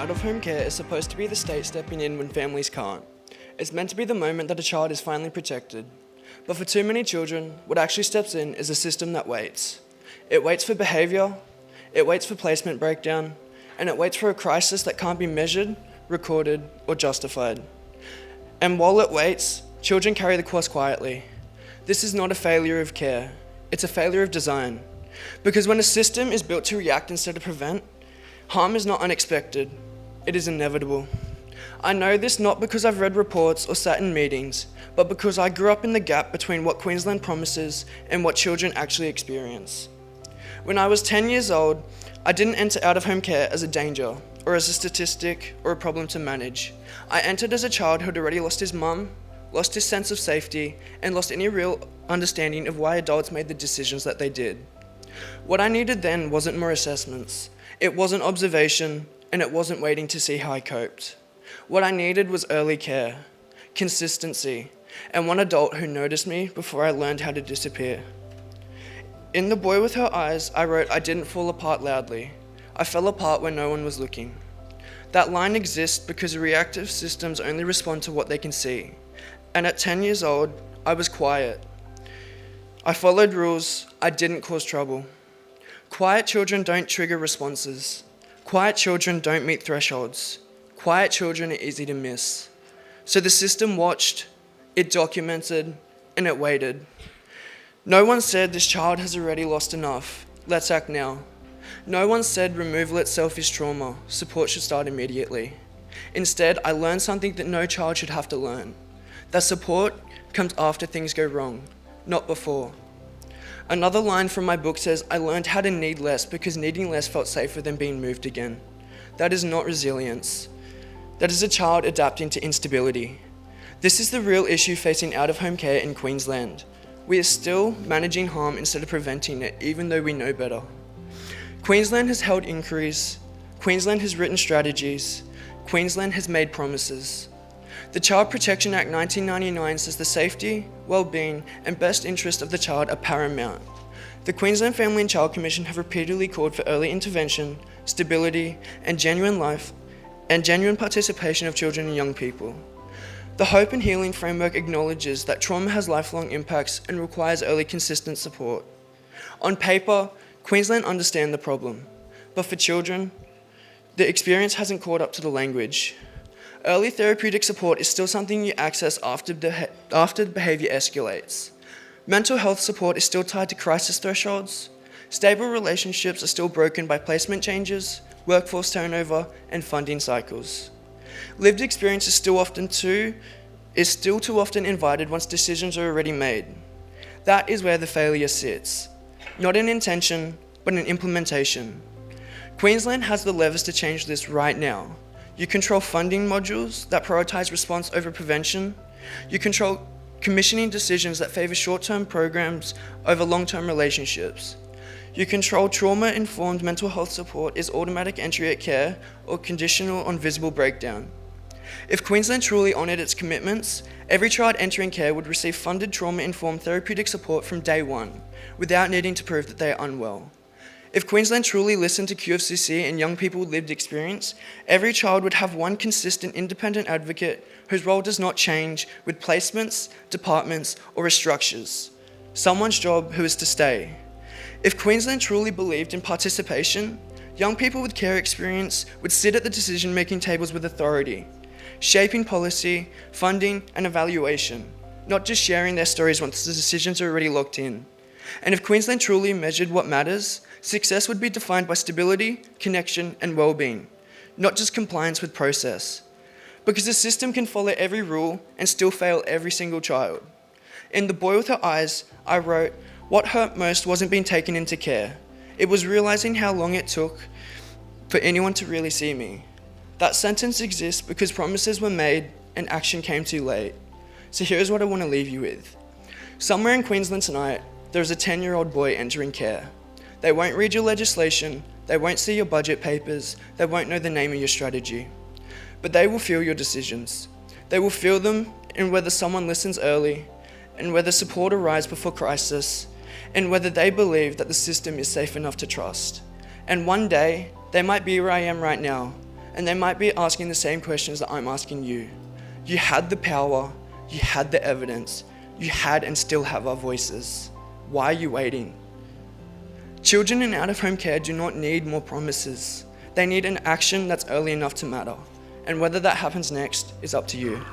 Out-of-home care is supposed to be the state stepping in when families can't. It's meant to be the moment that a child is finally protected. But for too many children, what actually steps in is a system that waits. It waits for behaviour, it waits for placement breakdown, and it waits for a crisis that can't be measured, recorded, or justified. And while it waits, children carry the course quietly. This is not a failure of care, it's a failure of design. Because when a system is built to react instead of prevent, harm is not unexpected, it is inevitable. I know this not because I've read reports or sat in meetings, but because I grew up in the gap between what Queensland promises and what children actually experience. When I was 10 years old, I didn't enter out-of-home care as a danger, or as a statistic, or a problem to manage. I entered as a child who had already lost his mum, lost his sense of safety, and lost any real understanding of why adults made the decisions that they did. What I needed then wasn't more assessments, it wasn't observation, and it wasn't waiting to see how I coped. What I needed was early care, consistency, and one adult who noticed me before I learned how to disappear. In The Boy with Her Eyes, I wrote, "I didn't fall apart loudly. I fell apart when no one was looking." That line exists because reactive systems only respond to what they can see. And at 10 years old, I was quiet. I followed rules, I didn't cause trouble. Quiet children don't trigger responses. Quiet children don't meet thresholds. Quiet children are easy to miss. So the system watched, it documented, and it waited. No one said this child has already lost enough, let's act now. No one said removal itself is trauma, support should start immediately. Instead, I learned something that no child should have to learn. That support comes after things go wrong, not before. Another line from my book says, "I learned how to need less because needing less felt safer than being moved again." That is not resilience. That is a child adapting to instability. This is the real issue facing out-of-home care in Queensland. We are still managing harm instead of preventing it, even though we know better. Queensland has held inquiries, Queensland has written strategies, Queensland has made promises. The Child Protection Act 1999 says the safety, well-being and best interest of the child are paramount. The Queensland Family and Child Commission have repeatedly called for early intervention, stability and genuine participation of children and young people. The Hope and Healing Framework acknowledges that trauma has lifelong impacts and requires early consistent support. On paper, Queensland understands the problem, but for children, the experience hasn't caught up to the language. Early therapeutic support is still something you access after the behaviour escalates. Mental health support is still tied to crisis thresholds. Stable relationships are still broken by placement changes, workforce turnover, and funding cycles. Lived experience is still too often invited once decisions are already made. That is where the failure sits. Not in intention, but in implementation. Queensland has the levers to change this right now. You control funding modules that prioritise response over prevention. You control commissioning decisions that favour short-term programs over long-term relationships. You control trauma-informed mental health support is automatic entry at care or conditional on visible breakdown. If Queensland truly honoured its commitments, every child entering care would receive funded trauma-informed therapeutic support from day one, without needing to prove that they are unwell. If Queensland truly listened to QFCC and young people with lived experience, every child would have one consistent independent advocate whose role does not change with placements, departments or structures. Someone's job who is to stay. If Queensland truly believed in participation, young people with care experience would sit at the decision-making tables with authority, shaping policy, funding and evaluation, not just sharing their stories once the decisions are already locked in. And if Queensland truly measured what matters, success would be defined by stability, connection and well-being, not just compliance with process. Because the system can follow every rule and still fail every single child. In The Boy with Her Eyes, I wrote, "What hurt most wasn't being taken into care. It was realising how long it took for anyone to really see me." That sentence exists because promises were made and action came too late. So here's what I want to leave you with. Somewhere in Queensland tonight, there's a 10-year-old boy entering care. They won't read your legislation, they won't see your budget papers, they won't know the name of your strategy. But they will feel your decisions. They will feel them in whether someone listens early, and whether support arrives before crisis, and whether they believe that the system is safe enough to trust. And one day, they might be where I am right now, And they might be asking the same questions that I'm asking you. You had the power, you had the evidence, you had and still have our voices. Why are you waiting? Children in out-of-home care do not need more promises. They need an action that's early enough to matter. And whether that happens next is up to you.